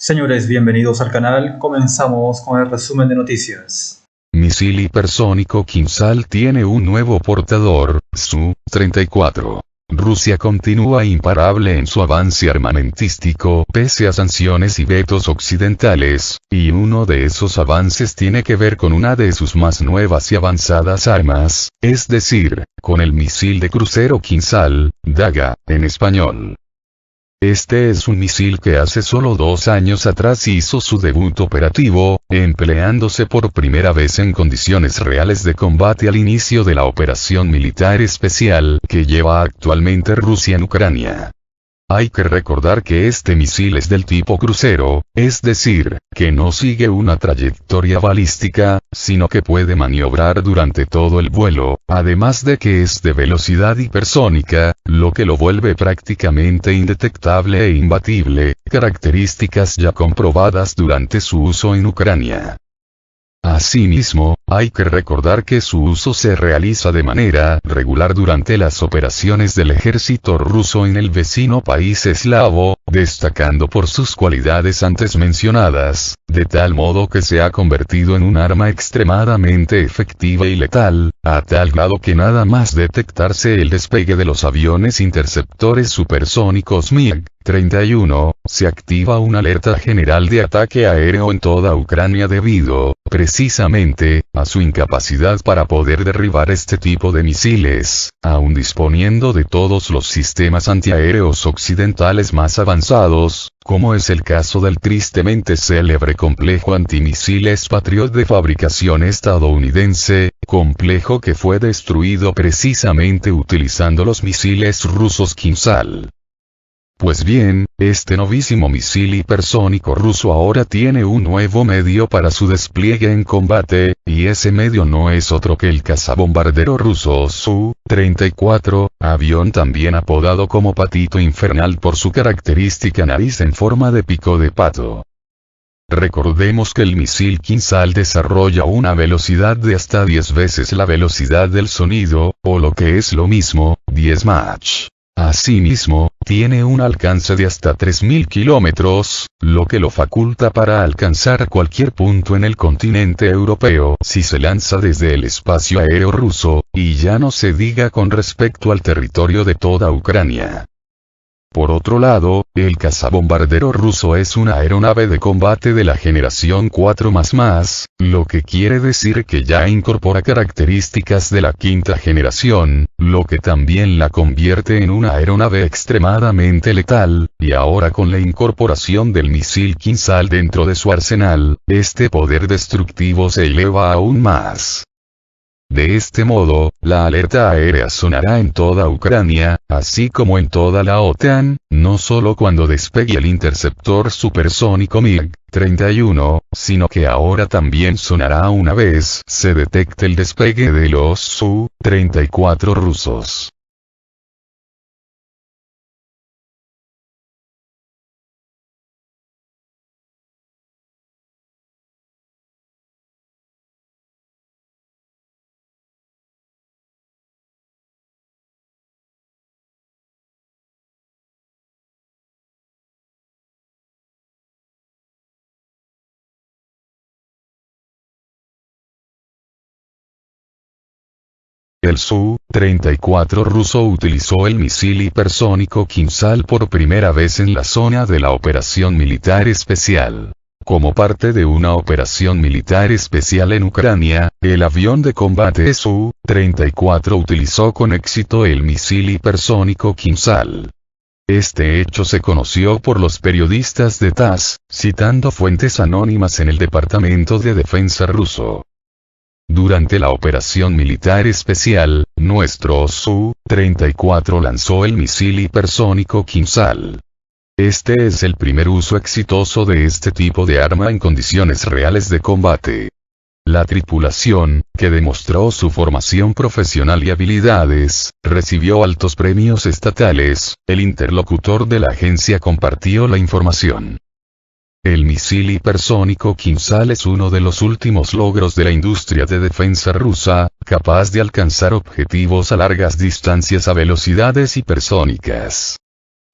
Señores, bienvenidos al canal. Comenzamos con el resumen de noticias. Misil hipersónico Kinzhal tiene un nuevo portador, Su-34. Rusia continúa imparable en su avance armamentístico pese a sanciones y vetos occidentales, y uno de esos avances tiene que ver con una de sus más nuevas y avanzadas armas, es decir, con el misil de crucero Kinzhal, Daga, en español. Este es un misil que hace solo 2 años atrás hizo su debut operativo, empleándose por primera vez en condiciones reales de combate al inicio de la operación militar especial que lleva actualmente Rusia en Ucrania. Hay que recordar que este misil es del tipo crucero, es decir, que no sigue una trayectoria balística, sino que puede maniobrar durante todo el vuelo, además de que es de velocidad hipersónica, lo que lo vuelve prácticamente indetectable e imbatible, características ya comprobadas durante su uso en Ucrania. Asimismo, hay que recordar que su uso se realiza de manera regular durante las operaciones del ejército ruso en el vecino país eslavo, destacando por sus cualidades antes mencionadas, de tal modo que se ha convertido en un arma extremadamente efectiva y letal, a tal grado que nada más detectarse el despegue de los aviones interceptores supersónicos MiG-31, se activa una alerta general de ataque aéreo en toda Ucrania debido, precisamente, a su incapacidad para poder derribar este tipo de misiles, aun disponiendo de todos los sistemas antiaéreos occidentales más avanzados, como es el caso del tristemente célebre complejo antimisiles Patriot de fabricación estadounidense, complejo que fue destruido precisamente utilizando los misiles rusos Kinzhal. Pues bien, este novísimo misil hipersónico ruso ahora tiene un nuevo medio para su despliegue en combate, y ese medio no es otro que el cazabombardero ruso Su-34, avión también apodado como Patito Infernal por su característica nariz en forma de pico de pato. Recordemos que el misil Kinzhal desarrolla una velocidad de hasta 10 veces la velocidad del sonido, o lo que es lo mismo, 10 Mach. Asimismo, tiene un alcance de hasta 3.000 kilómetros, lo que lo faculta para alcanzar cualquier punto en el continente europeo si se lanza desde el espacio aéreo ruso, y ya no se diga con respecto al territorio de toda Ucrania. Por otro lado, el cazabombardero ruso es una aeronave de combate de la generación 4++, lo que quiere decir que ya incorpora características de la 5ª generación, lo que también la convierte en una aeronave extremadamente letal, y ahora con la incorporación del misil Kinzhal dentro de su arsenal, este poder destructivo se eleva aún más. De este modo, la alerta aérea sonará en toda Ucrania, así como en toda la OTAN, no solo cuando despegue el interceptor supersónico MiG-31, sino que ahora también sonará una vez se detecte el despegue de los Su-34 rusos. El Su-34 ruso utilizó el misil hipersónico Kinzhal por primera vez en la zona de la operación militar especial. Como parte de una operación militar especial en Ucrania, el avión de combate Su-34 utilizó con éxito el misil hipersónico Kinzhal. Este hecho se conoció por los periodistas de TASS, citando fuentes anónimas en el Departamento de Defensa ruso. Durante la operación militar especial, nuestro Su-34 lanzó el misil hipersónico Kinzhal. Este es el primer uso exitoso de este tipo de arma en condiciones reales de combate. La tripulación, que demostró su formación profesional y habilidades, recibió altos premios estatales. El interlocutor de la agencia compartió la información. El misil hipersónico Kinzhal es uno de los últimos logros de la industria de defensa rusa, capaz de alcanzar objetivos a largas distancias a velocidades hipersónicas.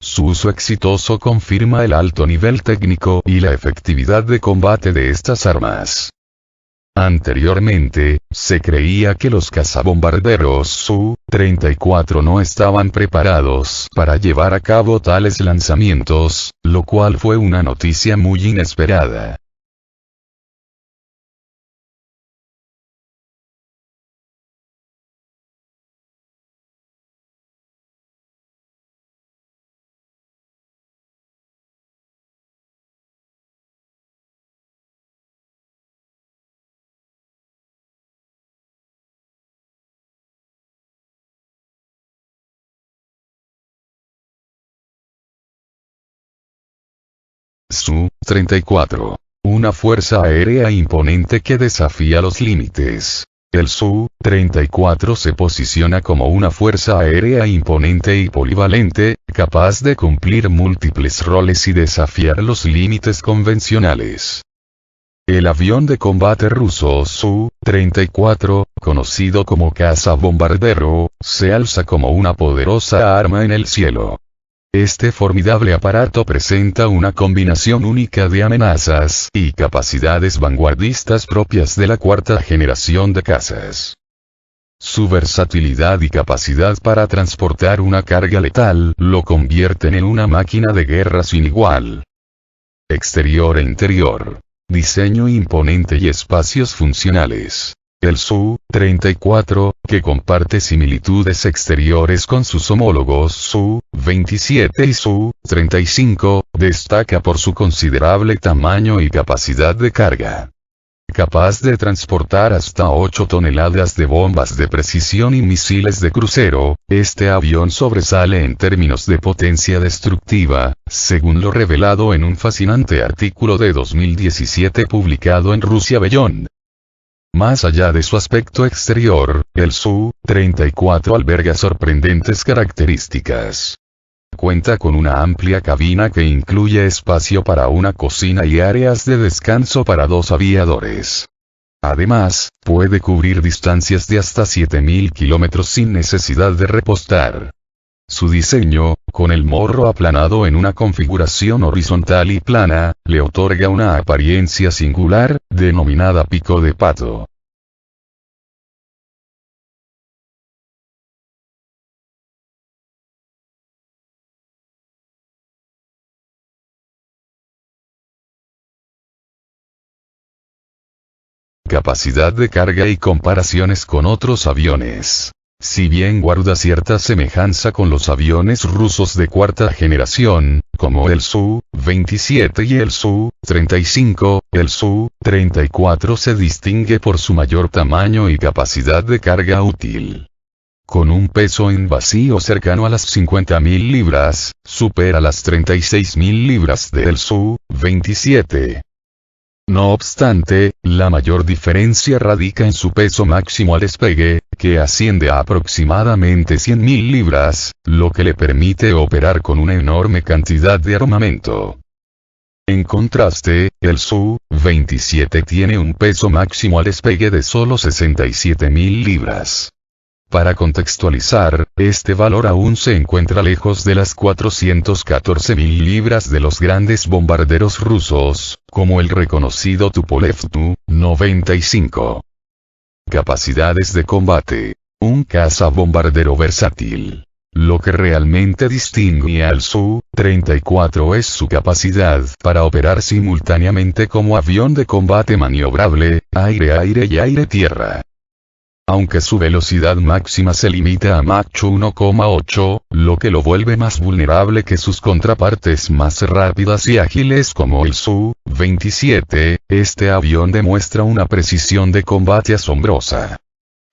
Su uso exitoso confirma el alto nivel técnico y la efectividad de combate de estas armas. Anteriormente, se creía que los cazabombarderos Su-34 no estaban preparados para llevar a cabo tales lanzamientos, lo cual fue una noticia muy inesperada. Su-34. Una fuerza aérea imponente que desafía los límites. El Su-34 se posiciona como una fuerza aérea imponente y polivalente, capaz de cumplir múltiples roles y desafiar los límites convencionales. El avión de combate ruso Su-34, conocido como cazabombardero, se alza como una poderosa arma en el cielo. Este formidable aparato presenta una combinación única de amenazas y capacidades vanguardistas propias de la cuarta generación de cazas. Su versatilidad y capacidad para transportar una carga letal lo convierten en una máquina de guerra sin igual. Exterior e interior. Diseño imponente y espacios funcionales. El Su-34, que comparte similitudes exteriores con sus homólogos Su-27 y Su-35, destaca por su considerable tamaño y capacidad de carga. Capaz de transportar hasta 8 toneladas de bombas de precisión y misiles de crucero, este avión sobresale en términos de potencia destructiva, según lo revelado en un fascinante artículo de 2017 publicado en Russia Beyond. Más allá de su aspecto exterior, el Su-34 alberga sorprendentes características. Cuenta con una amplia cabina que incluye espacio para una cocina y áreas de descanso para 2 aviadores. Además, puede cubrir distancias de hasta 7.000 kilómetros sin necesidad de repostar. Su diseño, con el morro aplanado en una configuración horizontal y plana, le otorga una apariencia singular, denominada pico de pato. Capacidad de carga y comparaciones con otros aviones. Si bien guarda cierta semejanza con los aviones rusos de cuarta generación, como el Su-27 y el Su-35, el Su-34 se distingue por su mayor tamaño y capacidad de carga útil. Con un peso en vacío cercano a las 50.000 libras, supera las 36.000 libras del Su-27. No obstante, la mayor diferencia radica en su peso máximo al despegue, que asciende a aproximadamente 100.000 libras, lo que le permite operar con una enorme cantidad de armamento. En contraste, el Su-27 tiene un peso máximo al despegue de solo 67.000 libras. Para contextualizar, este valor aún se encuentra lejos de las 414.000 libras de los grandes bombarderos rusos, como el reconocido Tupolev Tu-95. Capacidades de combate. Un cazabombardero versátil. Lo que realmente distingue al Su-34 es su capacidad para operar simultáneamente como avión de combate maniobrable, aire-aire y aire-tierra. Aunque su velocidad máxima se limita a Mach 1,8, lo que lo vuelve más vulnerable que sus contrapartes más rápidas y ágiles como el Su-27, este avión demuestra una precisión de combate asombrosa.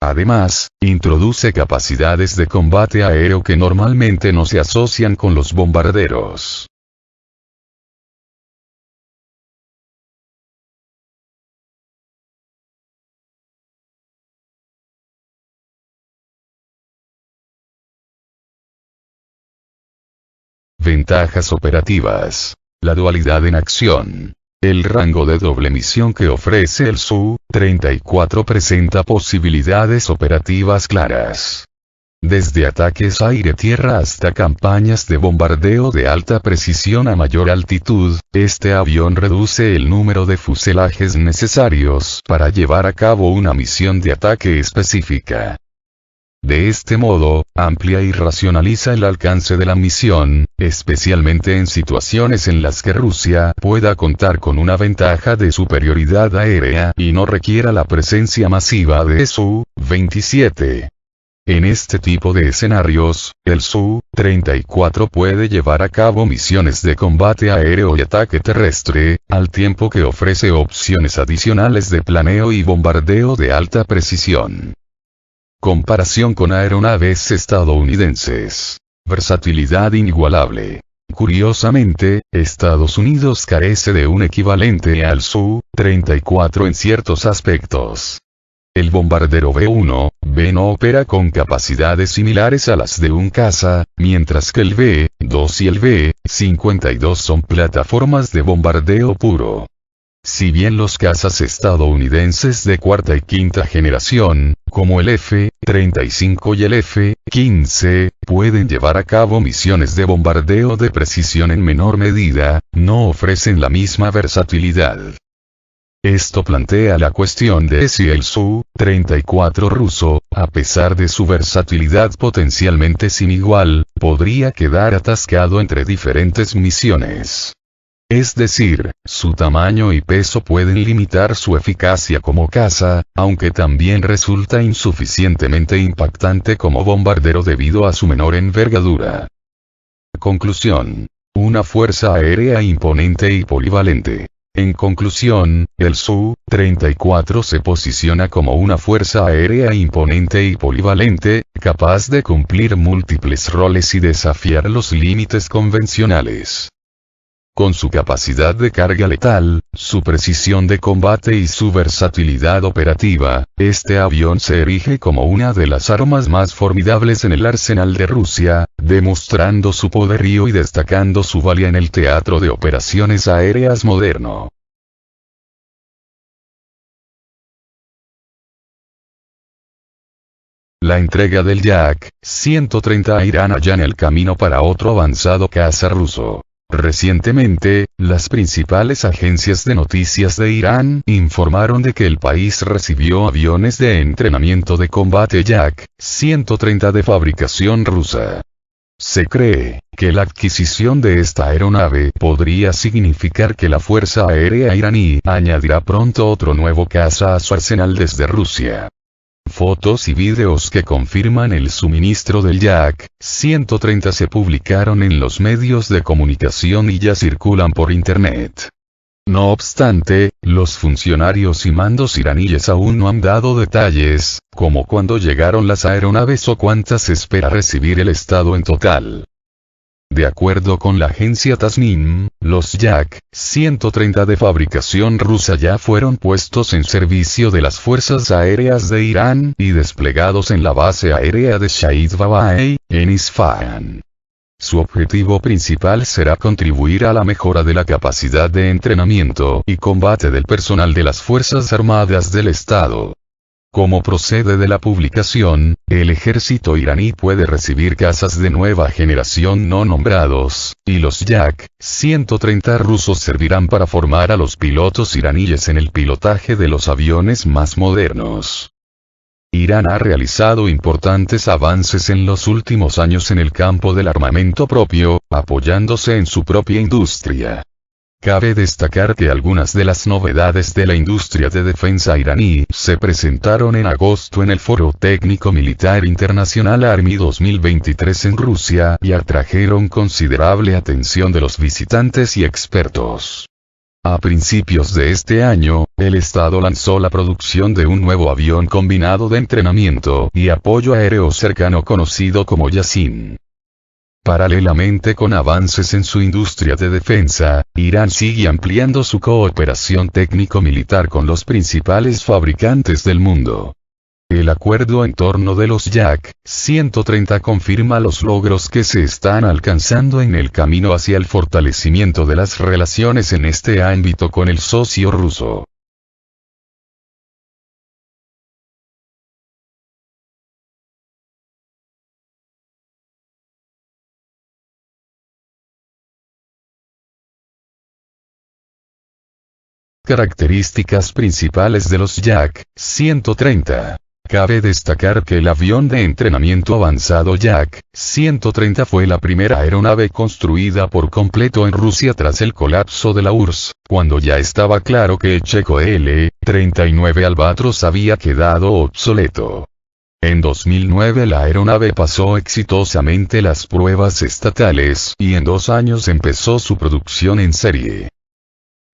Además, introduce capacidades de combate aéreo que normalmente no se asocian con los bombarderos. Ventajas operativas. La dualidad en acción. El rango de doble misión que ofrece el Su-34 presenta posibilidades operativas claras. Desde ataques aire-tierra hasta campañas de bombardeo de alta precisión a mayor altitud, este avión reduce el número de fuselajes necesarios para llevar a cabo una misión de ataque específica. De este modo, amplia y racionaliza el alcance de la misión, especialmente en situaciones en las que Rusia pueda contar con una ventaja de superioridad aérea y no requiera la presencia masiva de Su-27. En este tipo de escenarios, el Su-34 puede llevar a cabo misiones de combate aéreo y ataque terrestre, al tiempo que ofrece opciones adicionales de planeo y bombardeo de alta precisión. Comparación con aeronaves estadounidenses. Versatilidad inigualable. Curiosamente, Estados Unidos carece de un equivalente al Su-34 en ciertos aspectos. El bombardero B-1B no opera con capacidades similares a las de un caza, mientras que el B-2 y el B-52 son plataformas de bombardeo puro. Si bien los cazas estadounidenses de cuarta y quinta generación, como el F-35 y el F-15, pueden llevar a cabo misiones de bombardeo de precisión en menor medida, no ofrecen la misma versatilidad. Esto plantea la cuestión de si el Su-34 ruso, a pesar de su versatilidad potencialmente sin igual, podría quedar atascado entre diferentes misiones. Es decir, su tamaño y peso pueden limitar su eficacia como caza, aunque también resulta insuficientemente impactante como bombardero debido a su menor envergadura. Conclusión. Una fuerza aérea imponente y polivalente. En conclusión, el Su-34 se posiciona como una fuerza aérea imponente y polivalente, capaz de cumplir múltiples roles y desafiar los límites convencionales. Con su capacidad de carga letal, su precisión de combate y su versatilidad operativa, este avión se erige como una de las armas más formidables en el arsenal de Rusia, demostrando su poderío y destacando su valía en el teatro de operaciones aéreas moderno. La entrega del Yak-130 a Irán allana el camino para otro avanzado caza ruso. Recientemente, las principales agencias de noticias de Irán informaron de que el país recibió aviones de entrenamiento de combate Yak-130 de fabricación rusa. Se cree que la adquisición de esta aeronave podría significar que la Fuerza Aérea iraní añadirá pronto otro nuevo caza a su arsenal desde Rusia. Fotos y vídeos que confirman el suministro del Yak-130 se publicaron en los medios de comunicación y ya circulan por internet. No obstante, los funcionarios y mandos iraníes aún no han dado detalles, como cuándo llegaron las aeronaves o cuántas espera recibir el Estado en total. De acuerdo con la agencia Tasnim, los Yak-130 de fabricación rusa ya fueron puestos en servicio de las fuerzas aéreas de Irán y desplegados en la base aérea de Shahid Babai, en Isfahan. Su objetivo principal será contribuir a la mejora de la capacidad de entrenamiento y combate del personal de las Fuerzas Armadas del Estado. Como procede de la publicación, el ejército iraní puede recibir cazas de nueva generación no nombrados, y los Yak-130 rusos servirán para formar a los pilotos iraníes en el pilotaje de los aviones más modernos. Irán ha realizado importantes avances en los últimos años en el campo del armamento propio, apoyándose en su propia industria. Cabe destacar que algunas de las novedades de la industria de defensa iraní se presentaron en agosto en el Foro Técnico Militar Internacional Army 2023 en Rusia y atrajeron considerable atención de los visitantes y expertos. A principios de este año, el Estado lanzó la producción de un nuevo avión combinado de entrenamiento y apoyo aéreo cercano conocido como Yasin. Paralelamente con avances en su industria de defensa, Irán sigue ampliando su cooperación técnico-militar con los principales fabricantes del mundo. El acuerdo en torno de los Yak-130 confirma los logros que se están alcanzando en el camino hacia el fortalecimiento de las relaciones en este ámbito con el socio ruso. Características principales de los Yak-130. Cabe destacar que el avión de entrenamiento avanzado Yak-130 fue la primera aeronave construida por completo en Rusia tras el colapso de la URSS, cuando ya estaba claro que el checo Il-39 Albatros había quedado obsoleto. En 2009 la aeronave pasó exitosamente las pruebas estatales y en 2 años empezó su producción en serie.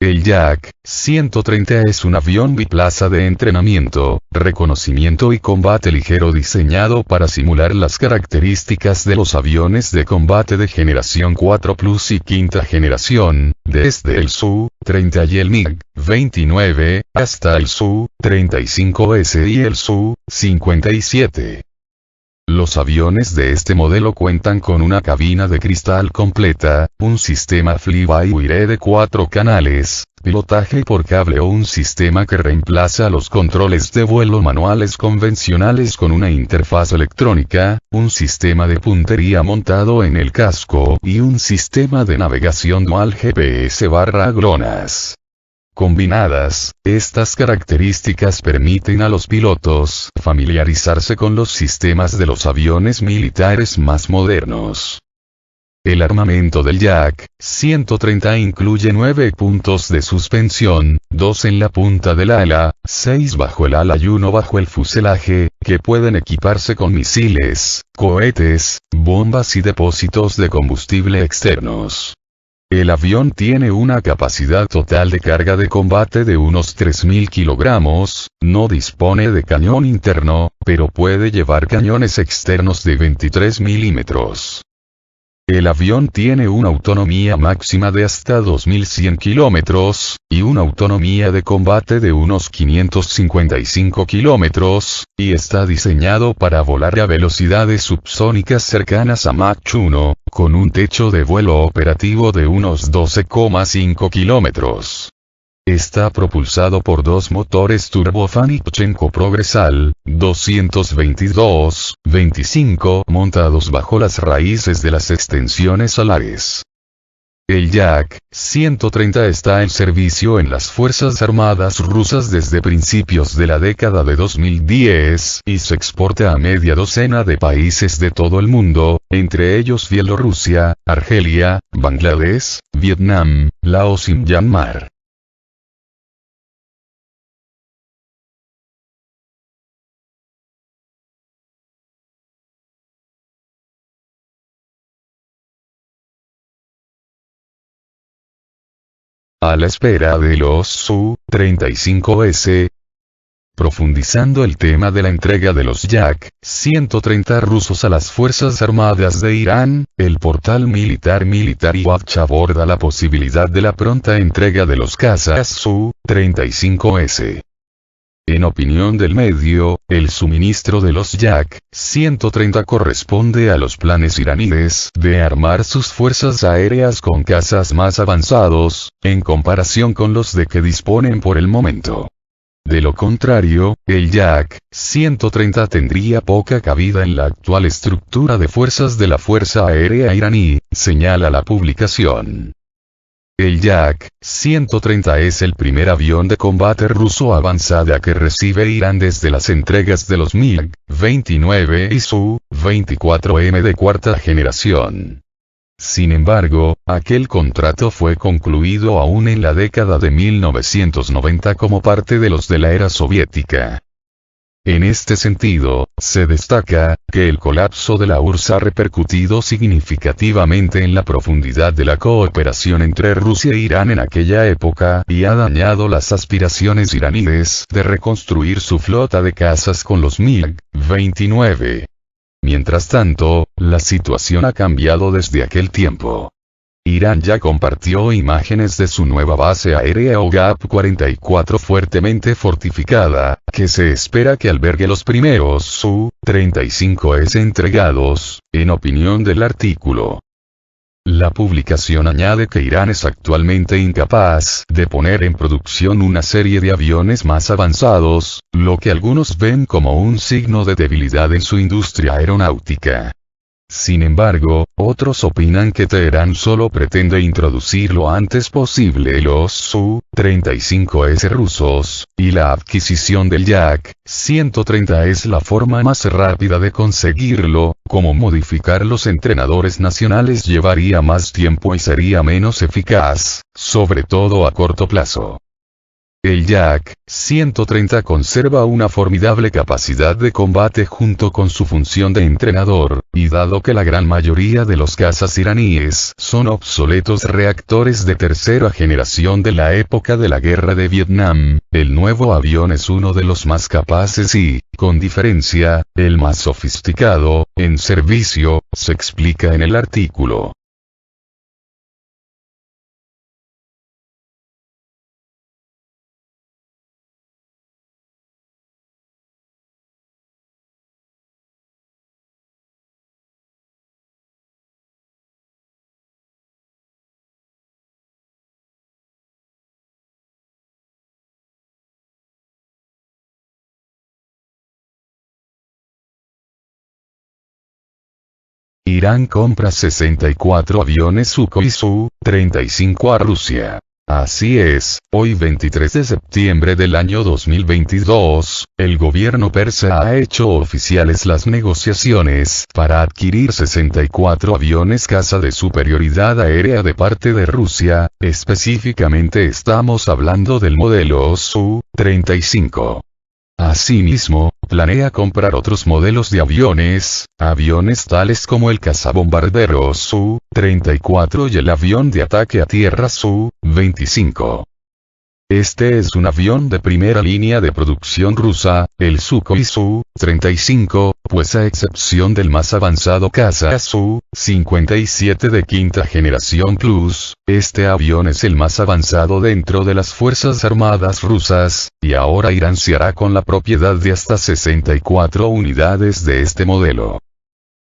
El Yak-130 es un avión biplaza de entrenamiento, reconocimiento y combate ligero diseñado para simular las características de los aviones de combate de generación 4 Plus y quinta generación, desde el Su-30 y el MiG-29, hasta el Su-35S y el Su-57. Los aviones de este modelo cuentan con una cabina de cristal completa, un sistema fly-by-wire de 4 canales, pilotaje por cable o un sistema que reemplaza los controles de vuelo manuales convencionales con una interfaz electrónica, un sistema de puntería montado en el casco y un sistema de navegación dual GPS/GLONASS. Combinadas, estas características permiten a los pilotos familiarizarse con los sistemas de los aviones militares más modernos. El armamento del Yak-130 incluye 9 puntos de suspensión, 2 en la punta del ala, 6 bajo el ala y 1 bajo el fuselaje, que pueden equiparse con misiles, cohetes, bombas y depósitos de combustible externos. El avión tiene una capacidad total de carga de combate de unos 3.000 kilogramos, no dispone de cañón interno, pero puede llevar cañones externos de 23 milímetros. El avión tiene una autonomía máxima de hasta 2.100 kilómetros, y una autonomía de combate de unos 555 kilómetros, y está diseñado para volar a velocidades subsónicas cercanas a Mach 1, con un techo de vuelo operativo de unos 12,5 kilómetros. Está propulsado por 2 motores turbofan Ipchenko Progressal, 222-25 montados bajo las raíces de las extensiones alares. El Yak-130 está en servicio en las Fuerzas Armadas rusas desde principios de la década de 2010 y se exporta a media docena de países de todo el mundo, entre ellos Bielorrusia, Argelia, Bangladesh, Vietnam, Laos y Myanmar. A la espera de los Su-35S. Profundizando el tema de la entrega de los Yak-130 rusos a las Fuerzas Armadas de Irán, el portal Military Watch aborda la posibilidad de la pronta entrega de los cazas Su-35S. En opinión del medio, el suministro de los Yak-130 corresponde a los planes iraníes de armar sus fuerzas aéreas con cazas más avanzados, en comparación con los de que disponen por el momento. De lo contrario, el Yak-130 tendría poca cabida en la actual estructura de fuerzas de la Fuerza Aérea iraní, señala la publicación. El Yak-130 es el primer avión de combate ruso avanzada que recibe Irán desde las entregas de los MiG-29 y Su-24M de cuarta generación. Sin embargo, aquel contrato fue concluido aún en la década de 1990 como parte de los de la era soviética. En este sentido, se destaca, que el colapso de la URSS ha repercutido significativamente en la profundidad de la cooperación entre Rusia e Irán en aquella época y ha dañado las aspiraciones iraníes de reconstruir su flota de cazas con los MiG-29. Mientras tanto, la situación ha cambiado desde aquel tiempo. Irán ya compartió imágenes de su nueva base aérea OGAP-44 fuertemente fortificada, que se espera que albergue los primeros Su-35S entregados, en opinión del artículo. La publicación añade que Irán es actualmente incapaz de poner en producción una serie de aviones más avanzados, lo que algunos ven como un signo de debilidad en su industria aeronáutica. Sin embargo, otros opinan que Teherán solo pretende introducir lo antes posible los Su-35S rusos, y la adquisición del Yak-130 es la forma más rápida de conseguirlo. Como modificar los entrenadores nacionales llevaría más tiempo y sería menos eficaz, sobre todo a corto plazo. El Yak-130 conserva una formidable capacidad de combate junto con su función de entrenador, y dado que la gran mayoría de los cazas iraníes son obsoletos reactores de tercera generación de la época de la Guerra de Vietnam, el nuevo avión es uno de los más capaces y, con diferencia, el más sofisticado, en servicio, se explica en el artículo. Irán compra 64 aviones Sukhoi Su-35 a Rusia. Así es, hoy 23 de septiembre del año 2022, el gobierno persa ha hecho oficiales las negociaciones para adquirir 64 aviones caza de superioridad aérea de parte de Rusia, específicamente estamos hablando del modelo Su-35. Asimismo, planea comprar otros modelos de aviones tales como el cazabombardero Su-34 y el avión de ataque a tierra Su-25. Este es un avión de primera línea de producción rusa, el Sukhoi Su-35, pues a excepción del más avanzado caza Su-57 de quinta generación Plus, este avión es el más avanzado dentro de las Fuerzas Armadas rusas, y ahora Irán se hará con la propiedad de hasta 64 unidades de este modelo.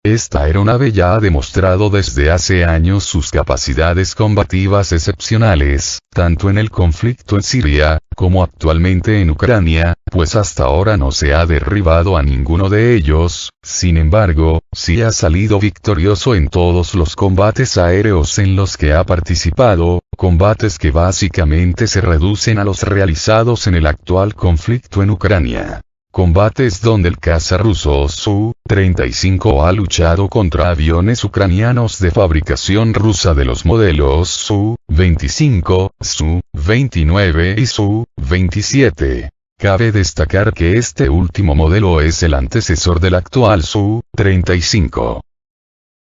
Esta aeronave ya ha demostrado desde hace años sus capacidades combativas excepcionales, tanto en el conflicto en Siria, como actualmente en Ucrania, pues hasta ahora no se ha derribado a ninguno de ellos, sin embargo, sí ha salido victorioso en todos los combates aéreos en los que ha participado, combates que básicamente se reducen a los realizados en el actual conflicto en Ucrania. Combates donde el caza ruso Su-35 ha luchado contra aviones ucranianos de fabricación rusa de los modelos Su-25, Su-29 y Su-27. Cabe destacar que este último modelo es el antecesor del actual Su-35.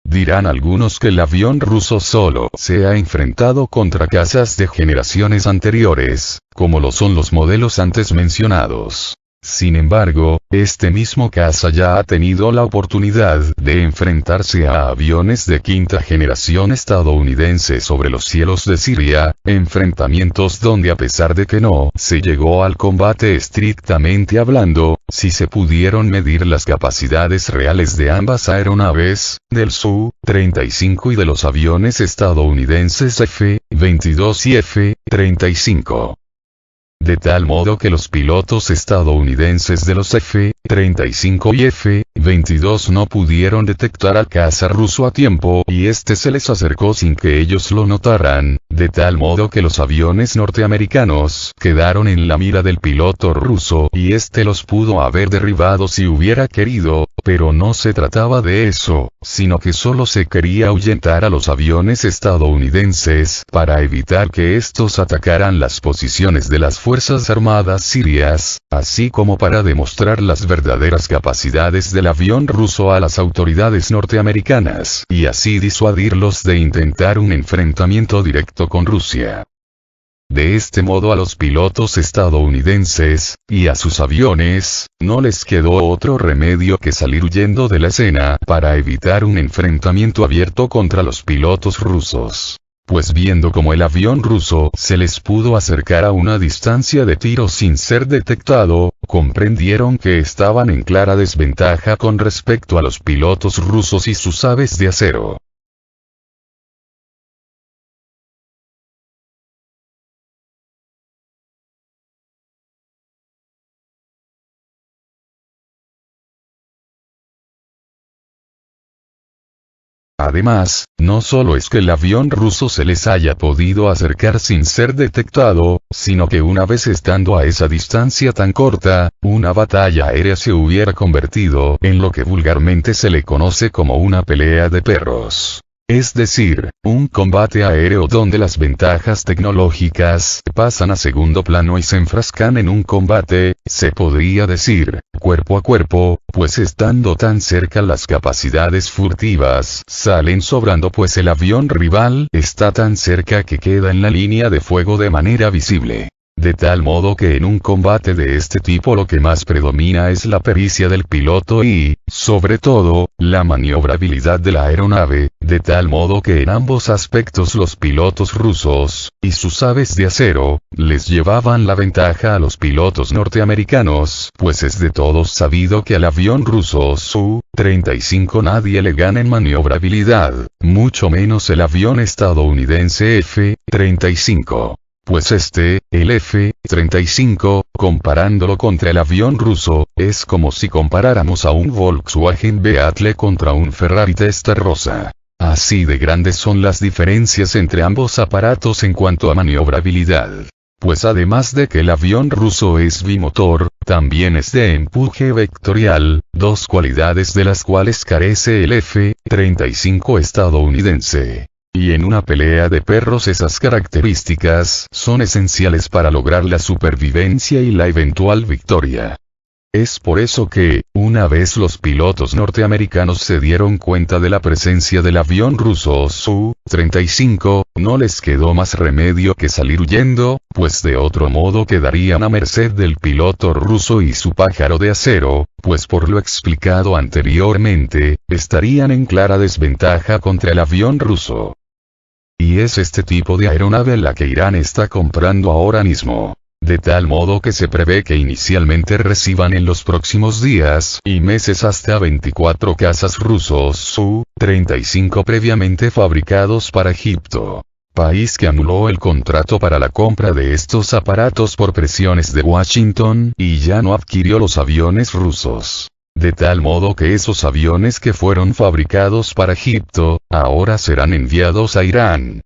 Dirán algunos que el avión ruso solo se ha enfrentado contra cazas de generaciones anteriores, como lo son los modelos antes mencionados. Sin embargo, este mismo caza ya ha tenido la oportunidad de enfrentarse a aviones de quinta generación estadounidenses sobre los cielos de Siria, enfrentamientos donde a pesar de que no se llegó al combate estrictamente hablando, sí se pudieron medir las capacidades reales de ambas aeronaves, del Su-35 y de los aviones estadounidenses F-22 y F-35. De tal modo que los pilotos estadounidenses de los F-35 y F-22 no pudieron detectar al caza ruso a tiempo y este se les acercó sin que ellos lo notaran, de tal modo que los aviones norteamericanos quedaron en la mira del piloto ruso y este los pudo haber derribado si hubiera querido, pero no se trataba de eso, sino que solo se quería ahuyentar a los aviones estadounidenses para evitar que estos atacaran las posiciones de las Fuerzas Armadas sirias, así como para demostrar las verdaderas capacidades del avión ruso a las autoridades norteamericanas y así disuadirlos de intentar un enfrentamiento directo con Rusia. De este modo a los pilotos estadounidenses, y a sus aviones, no les quedó otro remedio que salir huyendo de la escena para evitar un enfrentamiento abierto contra los pilotos rusos. Pues viendo como el avión ruso se les pudo acercar a una distancia de tiro sin ser detectado, comprendieron que estaban en clara desventaja con respecto a los pilotos rusos y sus aves de acero. Además, no solo es que el avión ruso se les haya podido acercar sin ser detectado, sino que una vez estando a esa distancia tan corta, una batalla aérea se hubiera convertido en lo que vulgarmente se le conoce como una pelea de perros. Es decir, un combate aéreo donde las ventajas tecnológicas pasan a segundo plano y se enfrascan en un combate, se podría decir, cuerpo a cuerpo, pues estando tan cerca las capacidades furtivas salen sobrando pues el avión rival está tan cerca que queda en la línea de fuego de manera visible. De tal modo que en un combate de este tipo lo que más predomina es la pericia del piloto y, sobre todo, la maniobrabilidad de la aeronave, de tal modo que en ambos aspectos los pilotos rusos, y sus aves de acero, les llevaban la ventaja a los pilotos norteamericanos, pues es de todos sabido que al avión ruso Su-35 nadie le gana en maniobrabilidad, mucho menos el avión estadounidense F-35. Pues el F-35, comparándolo contra el avión ruso, es como si comparáramos a un Volkswagen Beetle contra un Ferrari Testarossa. Así de grandes son las diferencias entre ambos aparatos en cuanto a maniobrabilidad. Pues además de que el avión ruso es bimotor, también es de empuje vectorial, dos cualidades de las cuales carece el F-35 estadounidense. Y en una pelea de perros esas características son esenciales para lograr la supervivencia y la eventual victoria. Es por eso que, una vez los pilotos norteamericanos se dieron cuenta de la presencia del avión ruso Su-35, no les quedó más remedio que salir huyendo, pues de otro modo quedarían a merced del piloto ruso y su pájaro de acero, pues por lo explicado anteriormente, estarían en clara desventaja contra el avión ruso. Y es este tipo de aeronave la que Irán está comprando ahora mismo. De tal modo que se prevé que inicialmente reciban en los próximos días y meses hasta 24 cazas rusos Su-35 previamente fabricados para Egipto. País que anuló el contrato para la compra de estos aparatos por presiones de Washington y ya no adquirió los aviones rusos. De tal modo que esos aviones que fueron fabricados para Egipto, ahora serán enviados a Irán.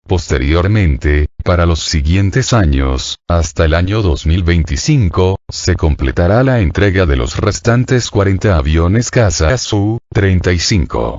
Posteriormente, para los siguientes años, hasta el año 2025, se completará la entrega de los restantes 40 aviones caza Su-35.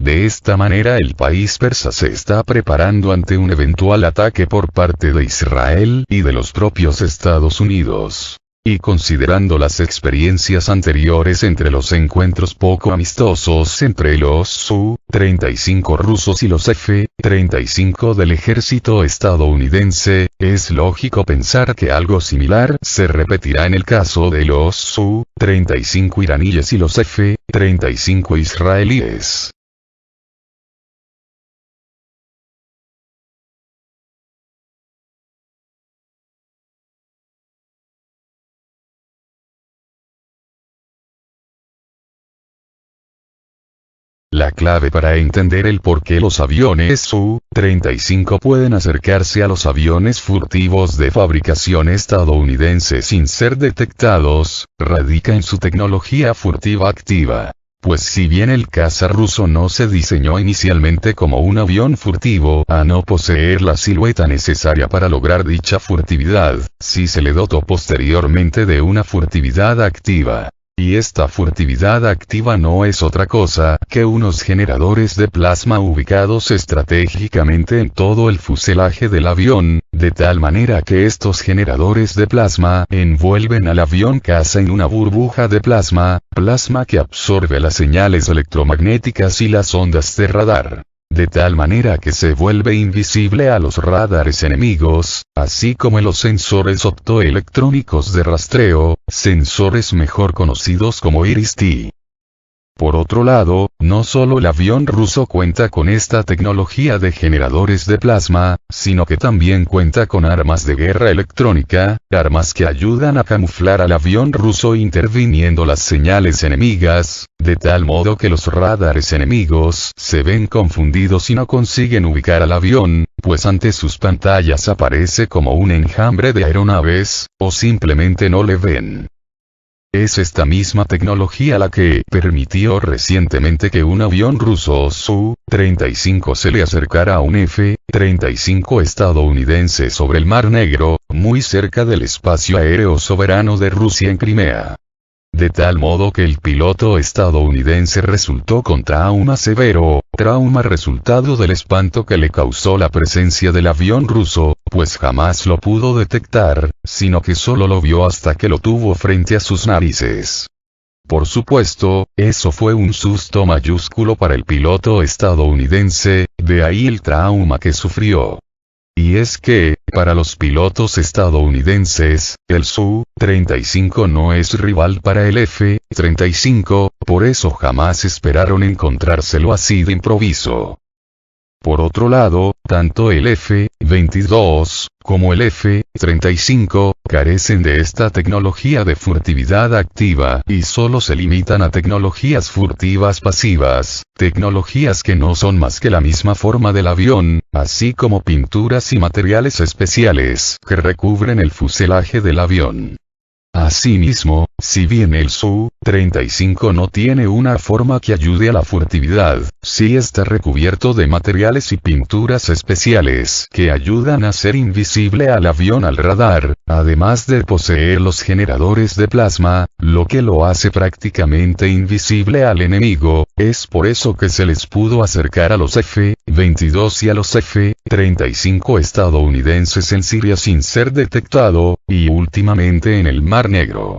De esta manera el país persa se está preparando ante un eventual ataque por parte de Israel y de los propios Estados Unidos. Y considerando las experiencias anteriores entre los encuentros poco amistosos entre los Su-35 rusos y los F-35 del ejército estadounidense, es lógico pensar que algo similar se repetirá en el caso de los Su-35 iraníes y los F-35 israelíes. La clave para entender el por qué los aviones Su-35 pueden acercarse a los aviones furtivos de fabricación estadounidense sin ser detectados, radica en su tecnología furtiva activa. Pues si bien el caza ruso no se diseñó inicialmente como un avión furtivo, a no poseer la silueta necesaria para lograr dicha furtividad, sí se le dotó posteriormente de una furtividad activa. Y esta furtividad activa no es otra cosa que unos generadores de plasma ubicados estratégicamente en todo el fuselaje del avión, de tal manera que estos generadores de plasma envuelven al avión caza en una burbuja de plasma que absorbe las señales electromagnéticas y las ondas de radar. De tal manera que se vuelve invisible a los radares enemigos, así como los sensores optoelectrónicos de rastreo, sensores mejor conocidos como Iris-T. Por otro lado, no solo el avión ruso cuenta con esta tecnología de generadores de plasma, sino que también cuenta con armas de guerra electrónica, armas que ayudan a camuflar al avión ruso interviniendo las señales enemigas, de tal modo que los radares enemigos se ven confundidos y no consiguen ubicar al avión, pues ante sus pantallas aparece como un enjambre de aeronaves, o simplemente no le ven. Es esta misma tecnología la que permitió recientemente que un avión ruso Su-35 se le acercara a un F-35 estadounidense sobre el Mar Negro, muy cerca del espacio aéreo soberano de Rusia en Crimea. De tal modo que el piloto estadounidense resultó con trauma resultado del espanto que le causó la presencia del avión ruso, pues jamás lo pudo detectar, sino que solo lo vio hasta que lo tuvo frente a sus narices. Por supuesto, eso fue un susto mayúsculo para el piloto estadounidense, de ahí el trauma que sufrió. Y es que, para los pilotos estadounidenses, el Su-35 no es rival para el F-35, por eso jamás esperaron encontrárselo así de improviso. Por otro lado, tanto el F-22, como el F-35, carecen de esta tecnología de furtividad activa y solo se limitan a tecnologías furtivas pasivas, tecnologías que no son más que la misma forma del avión, así como pinturas y materiales especiales que recubren el fuselaje del avión. Asimismo, si bien el Su-35 no tiene una forma que ayude a la furtividad, sí está recubierto de materiales y pinturas especiales que ayudan a hacer invisible al avión al radar, además de poseer los generadores de plasma, lo que lo hace prácticamente invisible al enemigo. Es por eso que se les pudo acercar a los F-22 y a los F-35 estadounidenses en Siria sin ser detectado, y últimamente en el Mar Negro.